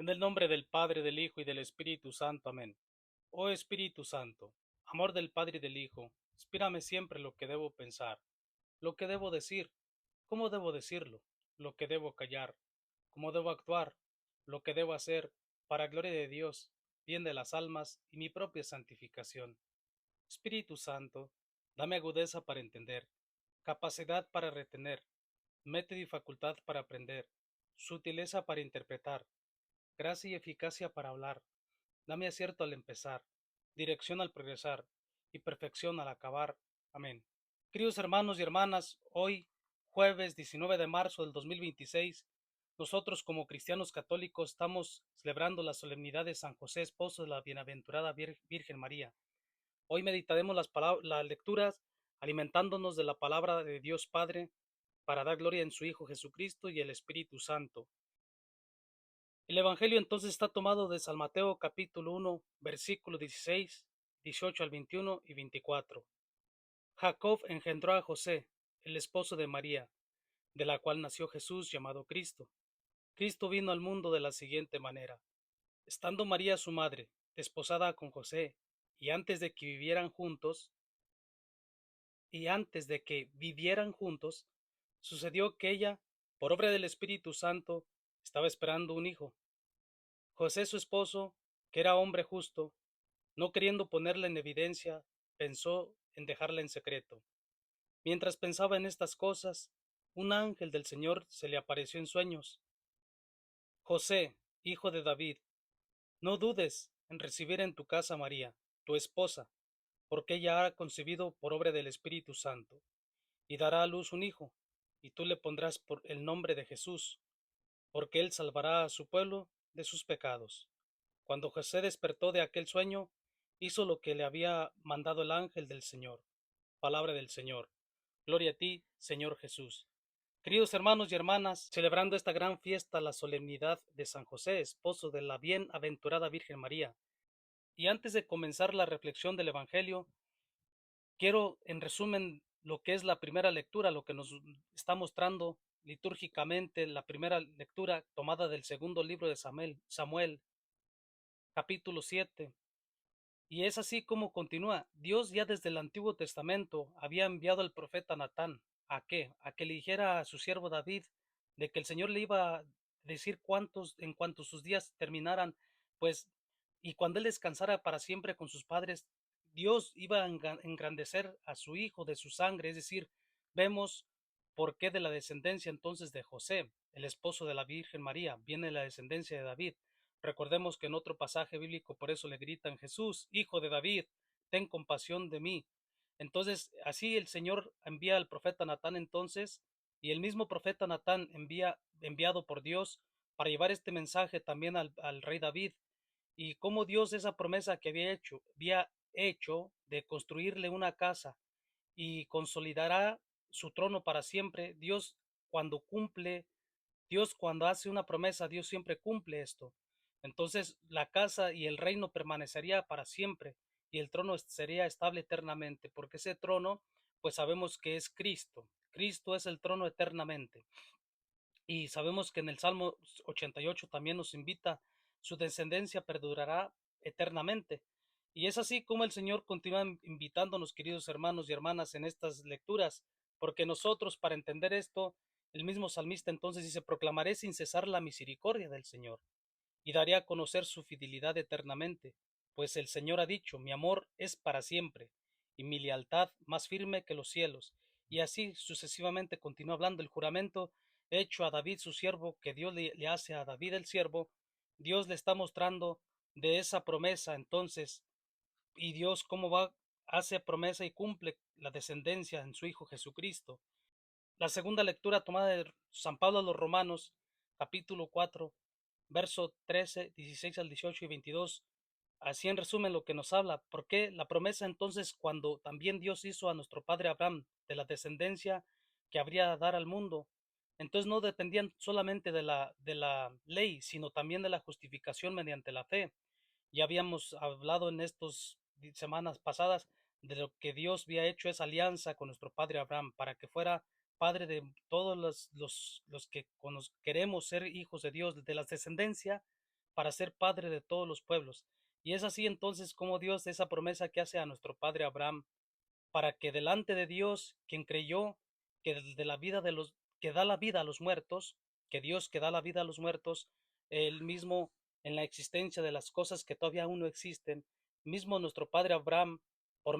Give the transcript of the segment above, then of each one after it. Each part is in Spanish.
En el nombre del Padre, del Hijo y del Espíritu Santo. Amén. Oh Espíritu Santo, amor del Padre y del Hijo, inspírame siempre lo que debo pensar, lo que debo decir, cómo debo decirlo, lo que debo callar, cómo debo actuar, lo que debo hacer, para gloria de Dios, bien de las almas y mi propia santificación. Espíritu Santo, dame agudeza para entender, capacidad para retener, método y facultad para aprender, sutileza para interpretar, gracia y eficacia para hablar. Dame acierto al empezar, dirección al progresar y perfección al acabar. Amén. Queridos hermanos y hermanas, hoy, jueves 19 de marzo del 2026, nosotros como cristianos católicos estamos celebrando la solemnidad de San José, esposo de la bienaventurada Virgen María. Hoy meditaremos las lecturas alimentándonos de la palabra de Dios Padre para dar gloria en su Hijo Jesucristo y el Espíritu Santo. El Evangelio entonces está tomado de San Mateo capítulo 1, versículos 16, 18 al 21 y 24. Jacob engendró a José, el esposo de María, de la cual nació Jesús llamado Cristo. Cristo vino al mundo de la siguiente manera. Estando María su madre, desposada con José, y antes de que vivieran juntos, sucedió que ella, por obra del Espíritu Santo, estaba esperando un hijo. José su esposo, que era hombre justo, no queriendo ponerla en evidencia, pensó en dejarla en secreto. Mientras pensaba en estas cosas, un ángel del Señor se le apareció en sueños. José, hijo de David, no dudes en recibir en tu casa a María, tu esposa, porque ella ha concebido por obra del Espíritu Santo, y dará a luz un hijo, y tú le pondrás por el nombre de Jesús, porque él salvará a su pueblo de sus pecados. Cuando José despertó de aquel sueño, hizo lo que le había mandado el ángel del Señor. Palabra del Señor. Gloria a ti, Señor Jesús. Queridos hermanos y hermanas, celebrando esta gran fiesta, la solemnidad de San José, esposo de la bienaventurada Virgen María. Y antes de comenzar la reflexión del Evangelio, quiero en resumen lo que es la primera lectura, lo que nos está mostrando litúrgicamente la primera lectura tomada del segundo libro de Samuel, capítulo 7. Y es así como continúa. Dios ya desde el Antiguo Testamento había enviado al profeta Natán. ¿A qué? A que le dijera a su siervo David de que el Señor le iba a decir cuántos, en cuanto sus días terminaran, pues, y cuando él descansara para siempre con sus padres, Dios iba a engrandecer a su hijo de su sangre. Es decir, vemos por qué de la descendencia entonces de José, el esposo de la Virgen María, viene la descendencia de David. Recordemos que en otro pasaje bíblico por eso le gritan: Jesús, hijo de David, ten compasión de mí. Entonces, así el Señor envía al profeta Natán entonces, y el mismo profeta Natán enviado por Dios para llevar este mensaje también al rey David, y cómo Dios esa promesa que había hecho de construirle una casa y consolidará su trono para siempre. Cuando cumple, Dios cuando hace una promesa, Dios siempre cumple esto. Entonces la casa y el reino permanecería para siempre y el trono sería estable eternamente, porque ese trono, pues sabemos que es Cristo. Cristo es el trono eternamente. Y sabemos que en el Salmo 88 también nos invita: su descendencia perdurará eternamente. Y es así como el Señor continúa invitándonos, queridos hermanos y hermanas, en estas lecturas, porque nosotros, para entender esto, el mismo salmista entonces dice: proclamaré sin cesar la misericordia del Señor y daré a conocer su fidelidad eternamente, pues el Señor ha dicho: mi amor es para siempre y mi lealtad más firme que los cielos. Y así sucesivamente continúa hablando el juramento hecho a David su siervo, que Dios le hace a David el siervo. Dios le está mostrando de esa promesa entonces, y Dios cómo hace promesa y cumple la descendencia en su Hijo Jesucristo. La segunda lectura tomada de San Pablo a los Romanos, capítulo 4, verso 13, 16 al 18 y 22. Así en resumen lo que nos habla. Porque la promesa entonces, cuando también Dios hizo a nuestro padre Abraham de la descendencia que habría de dar al mundo, entonces no dependían solamente de la ley, sino también de la justificación mediante la fe. Ya habíamos hablado en estas semanas pasadas de lo que Dios había hecho esa alianza con nuestro padre Abraham para que fuera padre de todos los que queremos ser hijos de Dios, de la descendencia para ser padre de todos los pueblos. Y es así entonces como Dios, esa promesa que hace a nuestro padre Abraham, para que delante de Dios, quien creyó que de la vida de los que da la vida a los muertos, que Dios que da la vida a los muertos, él mismo en la existencia de las cosas que todavía aún no existen, mismo nuestro padre Abraham, por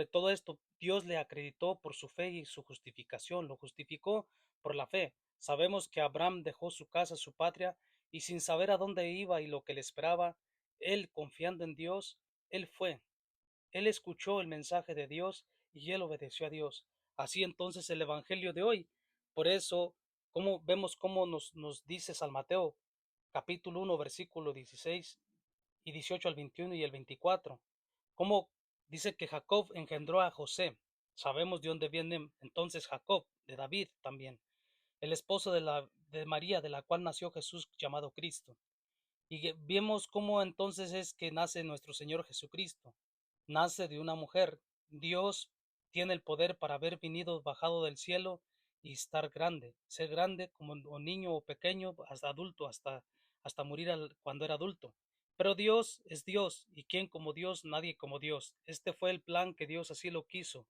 todo esto, Dios le acreditó por su fe y su justificación, lo justificó por la fe. Sabemos que Abraham dejó su casa, su patria, y sin saber a dónde iba y lo que le esperaba, él confiando en Dios, él fue. Él escuchó el mensaje de Dios y él obedeció a Dios. Así entonces el Evangelio de hoy. Por eso, como vemos cómo nos dice San Mateo, capítulo 1, versículo 16 y 18 al 21 y el 24. Cómo dice que Jacob engendró a José. Sabemos de dónde viene entonces Jacob, de David también, el esposo de María, de la cual nació Jesús llamado Cristo. Y vemos cómo entonces es que nace nuestro Señor Jesucristo. Nace de una mujer. Dios tiene el poder para haber venido bajado del cielo y estar grande, ser grande como un niño o pequeño, hasta adulto, hasta morir cuando era adulto. Pero Dios es Dios, y quién como Dios, nadie como Dios. Este fue el plan que Dios así lo quiso.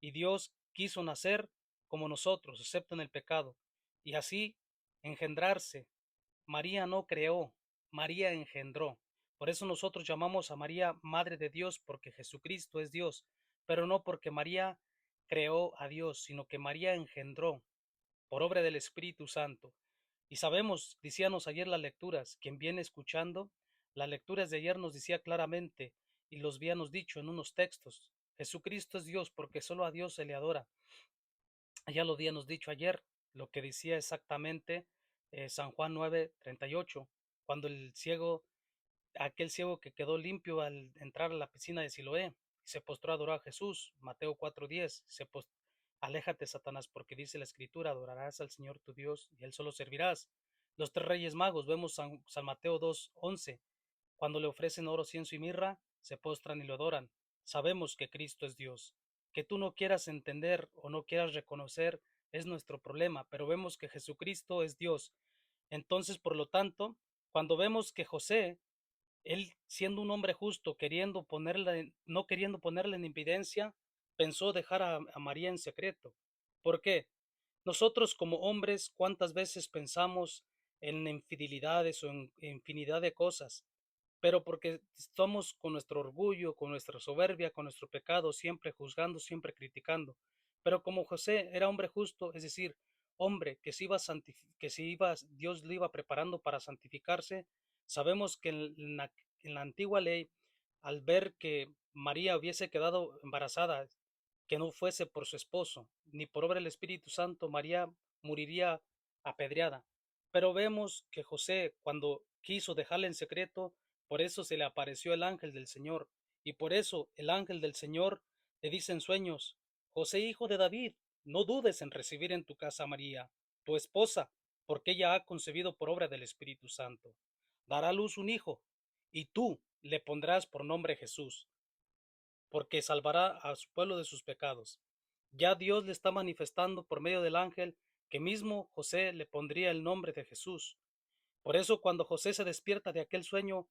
Y Dios quiso nacer como nosotros, excepto en el pecado, y así engendrarse. María no creó, María engendró. Por eso nosotros llamamos a María Madre de Dios, porque Jesucristo es Dios, pero no porque María creó a Dios, sino que María engendró por obra del Espíritu Santo. Y sabemos, decíamos ayer las lecturas, quien viene escuchando, las lecturas de ayer nos decía claramente, y los habíamos dicho en unos textos, Jesucristo es Dios, porque solo a Dios se le adora. Ya lo habíamos dicho ayer, lo que decía exactamente San Juan 9:38, cuando aquel ciego que quedó limpio al entrar a la piscina de Siloé, se postró a adorar a Jesús, Mateo 4:10, aléjate Satanás, porque dice la escritura, adorarás al Señor tu Dios y él solo servirás. Los tres reyes magos, vemos San Mateo 2:11, cuando le ofrecen oro, cienzo y mirra, se postran y lo adoran. Sabemos que Cristo es Dios. Que tú no quieras entender o no quieras reconocer es nuestro problema, pero vemos que Jesucristo es Dios. Entonces, por lo tanto, cuando vemos que José, él siendo un hombre justo, no queriendo ponerle en evidencia, pensó dejar a María en secreto. ¿Por qué? Nosotros como hombres, ¿cuántas veces pensamos en infidelidades o en infinidad de cosas? Pero porque estamos con nuestro orgullo, con nuestra soberbia, con nuestro pecado, siempre juzgando, siempre criticando. Pero como José era hombre justo, es decir, hombre Dios le iba preparando para santificarse, sabemos que en la antigua ley, al ver que María hubiese quedado embarazada, que no fuese por su esposo, ni por obra del Espíritu Santo, María moriría apedreada. Pero vemos que José, cuando quiso dejarla en secreto, por eso se le apareció el ángel del Señor, y por eso el ángel del Señor le dice en sueños, José, hijo de David, no dudes en recibir en tu casa a María, tu esposa, porque ella ha concebido por obra del Espíritu Santo. Dará a luz un hijo, y tú le pondrás por nombre Jesús, porque salvará a su pueblo de sus pecados. Ya Dios le está manifestando por medio del ángel que mismo José le pondría el nombre de Jesús. Por eso cuando José se despierta de aquel sueño,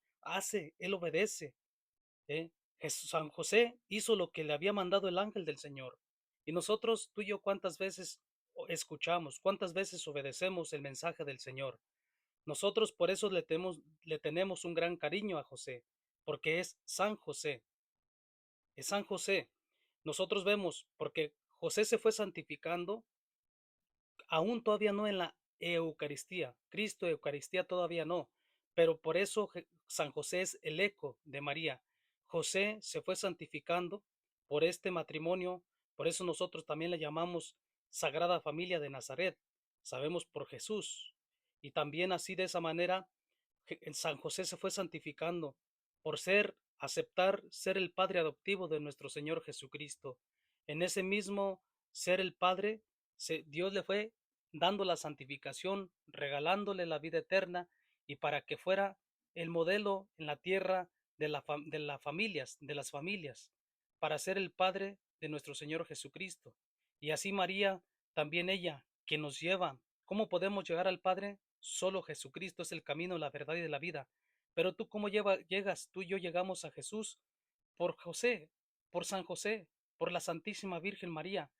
él obedece. ¿eh? San José hizo lo que le había mandado el ángel del Señor. Y nosotros, tú y yo, ¿cuántas veces escuchamos, cuántas veces obedecemos el mensaje del Señor? Nosotros por eso le tenemos un gran cariño a José, porque es San José, es San José. Nosotros vemos, porque José se fue santificando, aún todavía no en la Eucaristía, Cristo Eucaristía todavía no, pero por eso San José es el eco de María. José se fue santificando por este matrimonio, por eso nosotros también le llamamos Sagrada Familia de Nazaret, sabemos por Jesús. Y también así de esa manera San José se fue santificando por aceptar ser el padre adoptivo de nuestro Señor Jesucristo. En ese mismo ser el padre, Dios le fue dando la santificación, regalándole la vida eterna y para que fuera el modelo en la tierra de las familias, para ser el padre de nuestro Señor Jesucristo. Y así María, también ella, que nos lleva. ¿Cómo podemos llegar al Padre? Solo Jesucristo es el camino, la verdad y la vida. Pero tú cómo llegas, tú y yo llegamos a Jesús por José, por San José, por la Santísima Virgen María.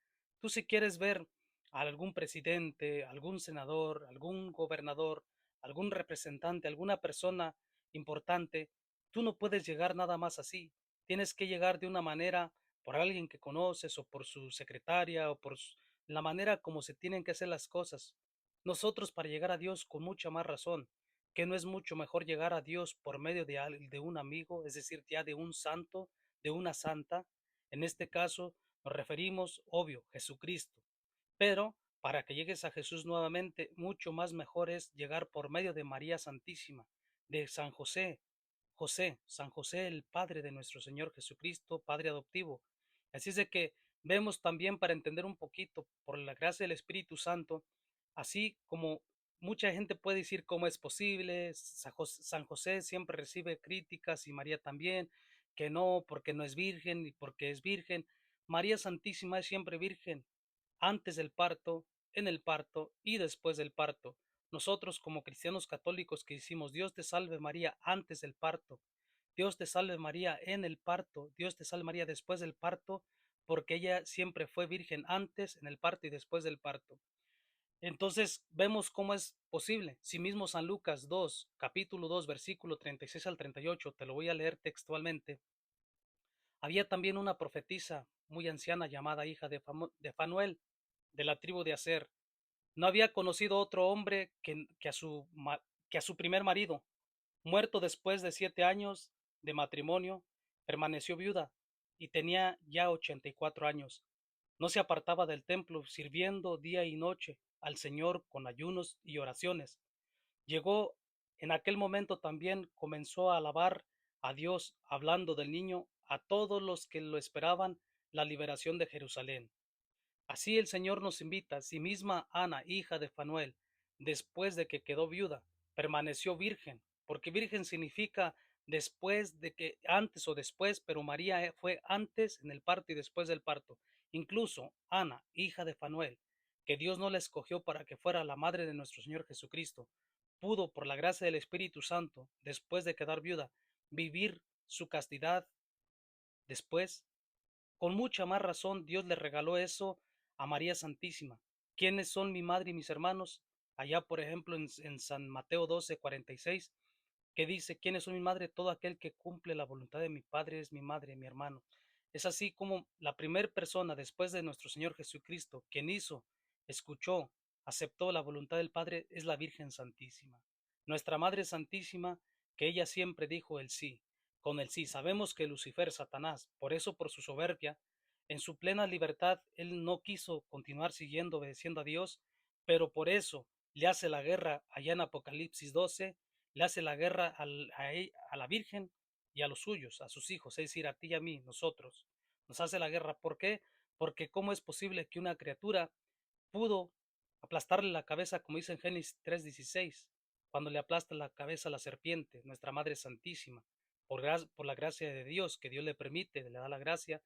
Tú si quieres ver a algún presidente, algún senador, algún gobernador, algún representante, alguna persona importante, tú no puedes llegar nada más así. Tienes que llegar de una manera por alguien que conoces o por su secretaria o por la manera como se tienen que hacer las cosas. Nosotros para llegar a Dios con mucha más razón, que no es mucho mejor llegar a Dios por medio de un amigo, es decir, ya de un santo, de una santa. En este caso nos referimos, obvio, Jesucristo. Pero para que llegues a Jesús nuevamente, mucho más mejor es llegar por medio de María Santísima, de San José, San José, el Padre de nuestro Señor Jesucristo, Padre adoptivo. Así es de que vemos también para entender un poquito, por la gracia del Espíritu Santo, así como mucha gente puede decir cómo es posible, San José siempre recibe críticas y María también, que no, porque no es virgen y porque es virgen. María Santísima es siempre virgen, antes del parto, en el parto y después del parto. Nosotros como cristianos católicos que decimos Dios te salve María antes del parto, Dios te salve María en el parto, Dios te salve María después del parto, porque ella siempre fue virgen antes, en el parto y después del parto. Entonces vemos cómo es posible. Si mismo San Lucas 2, capítulo 2, versículo 36 al 38, te lo voy a leer textualmente. Había también una profetisa muy anciana llamada hija de Fanuel, de la tribu de Aser. No había conocido otro hombre que a su primer marido, muerto después de 7 años de matrimonio, permaneció viuda y tenía ya 84 años. No se apartaba del templo, sirviendo día y noche al Señor con ayunos y oraciones. Llegó en aquel momento también, comenzó a alabar a Dios, hablando del niño a todos los que lo esperaban, la liberación de Jerusalén. Así el Señor nos invita, si misma Ana, hija de Fanuel, después de que quedó viuda, permaneció virgen, porque virgen significa después de que, antes o después, pero María fue antes en el parto y después del parto. Incluso Ana, hija de Fanuel, que Dios no la escogió para que fuera la madre de nuestro Señor Jesucristo, pudo, por la gracia del Espíritu Santo, después de quedar viuda, vivir su castidad después. Con mucha más razón Dios le regaló eso a María Santísima. ¿Quiénes son mi madre y mis hermanos? Allá, por ejemplo, en San Mateo 12:46, que dice, ¿quiénes son mi madre? Todo aquel que cumple la voluntad de mi Padre es mi madre, mi hermano. Es así como la primera persona después de nuestro Señor Jesucristo, quien hizo, escuchó, aceptó la voluntad del Padre, es la Virgen Santísima. Nuestra Madre Santísima, que ella siempre dijo el sí. Con el sí, sabemos que Lucifer, Satanás, por eso por su soberbia, en su plena libertad, él no quiso continuar siguiendo, obedeciendo a Dios, pero por eso le hace la guerra allá en Apocalipsis 12, le hace la guerra a la Virgen y a los suyos, a sus hijos, es decir, a ti y a mí, nosotros. Nos hace la guerra. ¿Por qué? Porque ¿cómo es posible que una criatura pudo aplastarle la cabeza, como dice en Génesis 3:16, cuando le aplasta la cabeza a la serpiente, nuestra Madre Santísima, por la gracia de Dios, que Dios le permite, le da la gracia?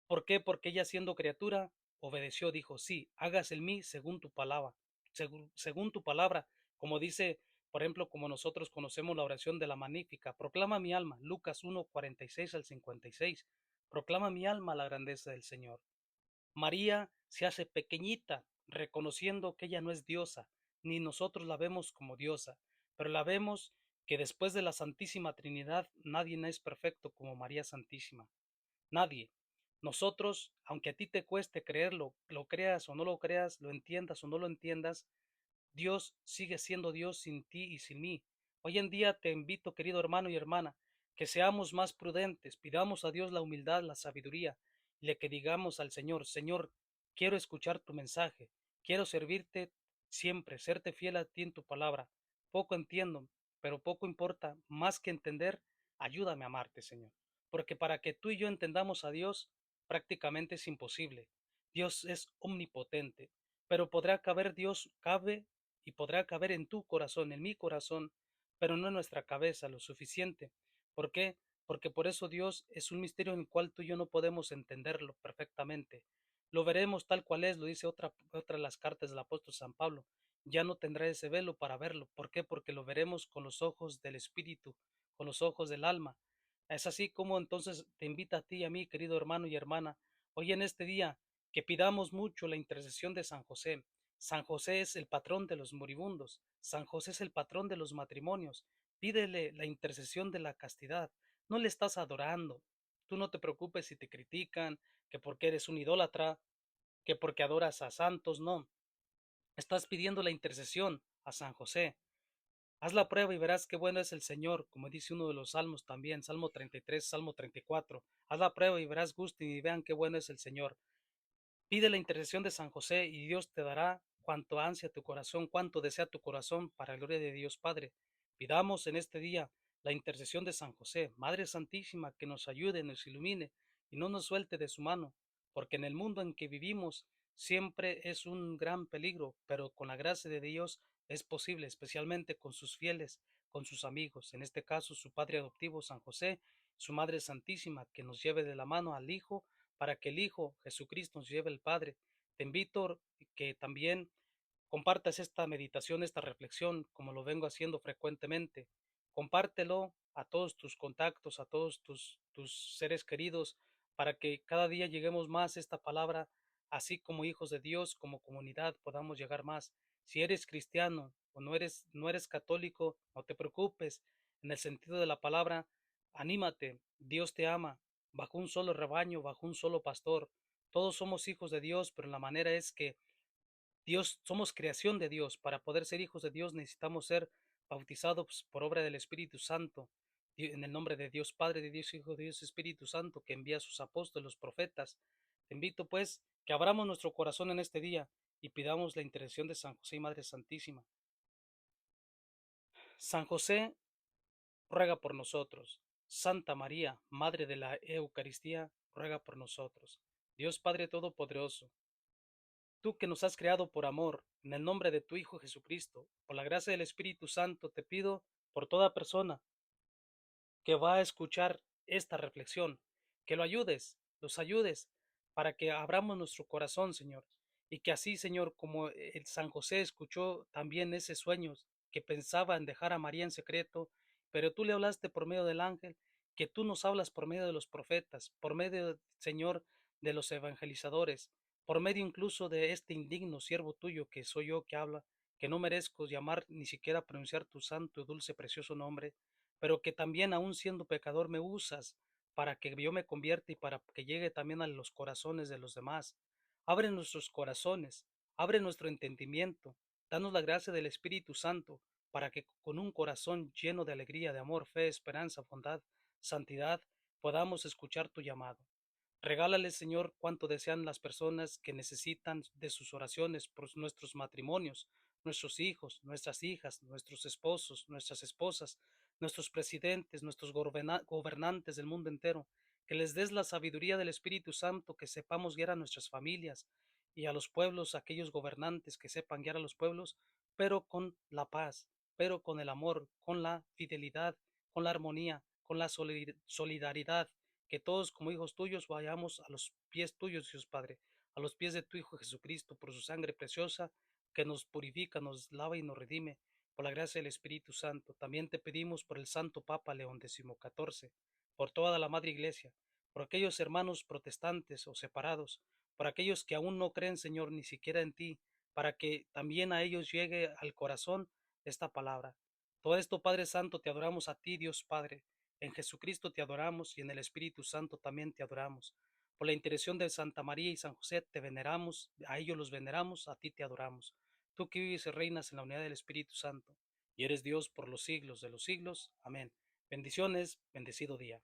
¿Por qué? Porque ella siendo criatura obedeció, dijo, sí, hágase en mí según tu palabra, según tu palabra, como dice, por ejemplo, como nosotros conocemos la oración de la Magnífica, proclama mi alma, Lucas 1:46 al 56, proclama mi alma la grandeza del Señor. María se hace pequeñita, reconociendo que ella no es diosa, ni nosotros la vemos como diosa, pero la vemos que después de la Santísima Trinidad nadie es perfecto como María Santísima. Nadie. Nosotros, aunque a ti te cueste creerlo, lo creas o no lo creas, lo entiendas o no lo entiendas, Dios sigue siendo Dios sin ti y sin mí. Hoy en día te invito, querido hermano y hermana, que seamos más prudentes, pidamos a Dios la humildad, la sabiduría, y le que digamos al Señor, Señor, quiero escuchar tu mensaje, quiero servirte siempre, serte fiel a ti en tu palabra. Poco entiendo, pero poco importa, más que entender, ayúdame a amarte, Señor. Porque para que tú y yo entendamos a Dios, prácticamente es imposible. Dios es omnipotente, pero podrá caber Dios, cabe y podrá caber en tu corazón, en mi corazón, pero no en nuestra cabeza lo suficiente. ¿Por qué? Porque por eso Dios es un misterio en el cual tú y yo no podemos entenderlo perfectamente. Lo veremos tal cual es, lo dice otra de las cartas del apóstol San Pablo. ya no tendrá ese velo para verlo. ¿Por qué? Porque lo veremos con los ojos del Espíritu, con los ojos del alma. Es así como entonces te invita a ti y a mí, querido hermano y hermana, hoy en este día, que pidamos mucho la intercesión de San José. San José es el patrón de los moribundos. San José es el patrón de los matrimonios. Pídele la intercesión de la castidad. No le estás adorando. Tú no te preocupes si te critican, que porque eres un idólatra, que porque adoras a santos, no. Estás pidiendo la intercesión a San José. Haz la prueba y verás qué bueno es el Señor, como dice uno de los salmos también, Salmo 33, Salmo 34. Haz la prueba y verás, gusten y vean qué bueno es el Señor. Pide la intercesión de San José y Dios te dará cuanto ansia tu corazón, cuanto desea tu corazón para la gloria de Dios Padre. Pidamos en este día la intercesión de San José, Madre Santísima, que nos ayude, nos ilumine y no nos suelte de su mano, porque en el mundo en que vivimos siempre es un gran peligro, pero con la gracia de Dios es posible, especialmente con sus fieles, con sus amigos, en este caso su Padre adoptivo San José, su Madre Santísima, que nos lleve de la mano al Hijo para que el Hijo Jesucristo nos lleve al Padre. Te invito que también compartas esta meditación, esta reflexión, como lo vengo haciendo frecuentemente. Compártelo a todos tus contactos, a todos tus seres queridos, para que cada día lleguemos más a esta palabra, así como hijos de Dios, como comunidad, podamos llegar más. Si eres cristiano o no eres católico, no te preocupes. En el sentido de la palabra, anímate, Dios te ama, bajo un solo rebaño, bajo un solo pastor. Todos somos hijos de Dios, pero la manera es que Dios, somos creación de Dios. Para poder ser hijos de Dios necesitamos ser bautizados por obra del Espíritu Santo, en el nombre de Dios Padre, de Dios Hijo, de Dios Espíritu Santo, que envía a sus apóstoles, los profetas. Te invito pues que abramos nuestro corazón en este día y pidamos la intercesión de San José y Madre Santísima. San José, ruega por nosotros. Santa María, Madre de la Eucaristía, ruega por nosotros. Dios Padre Todopoderoso, tú que nos has creado por amor, en el nombre de tu Hijo Jesucristo, por la gracia del Espíritu Santo, te pido por toda persona que va a escuchar esta reflexión, que lo ayudes, los ayudes, para que abramos nuestro corazón, Señor, y que así, Señor, como el San José escuchó también ese sueño, que pensaba en dejar a María en secreto, pero tú le hablaste por medio del ángel, que tú nos hablas por medio de los profetas, por medio, Señor, de los evangelizadores, por medio incluso de este indigno siervo tuyo que soy yo que habla, que no merezco llamar ni siquiera pronunciar tu santo, dulce, precioso nombre, pero que también aún siendo pecador me usas para que yo me convierta y para que llegue también a los corazones de los demás. Abre nuestros corazones, abre nuestro entendimiento, danos la gracia del Espíritu Santo para que con un corazón lleno de alegría, de amor, fe, esperanza, bondad, santidad, podamos escuchar tu llamado. Regálale, Señor, cuanto desean las personas que necesitan de sus oraciones por nuestros matrimonios, nuestros hijos, nuestras hijas, nuestros esposos, nuestras esposas, nuestros presidentes, nuestros gobernantes del mundo entero, que les des la sabiduría del Espíritu Santo, que sepamos guiar a nuestras familias y a los pueblos, aquellos gobernantes que sepan guiar a los pueblos, pero con la paz, pero con el amor, con la fidelidad, con la armonía, con la solidaridad, que todos como hijos tuyos vayamos a los pies tuyos, Dios Padre, a los pies de tu Hijo Jesucristo, por su sangre preciosa, que nos purifica, nos lava y nos redime, por la gracia del Espíritu Santo. También te pedimos por el Santo Papa León XIV, por toda la Madre Iglesia, por aquellos hermanos protestantes o separados, por aquellos que aún no creen, Señor, ni siquiera en ti, para que también a ellos llegue al corazón esta palabra. Todo esto, Padre Santo, te adoramos a ti, Dios Padre. En Jesucristo te adoramos y en el Espíritu Santo también te adoramos. Por la intercesión de Santa María y San José te veneramos, a ellos los veneramos, a ti te adoramos. Tú que vives y reinas en la unidad del Espíritu Santo, y eres Dios por los siglos de los siglos. Amén. Bendiciones, bendecido día.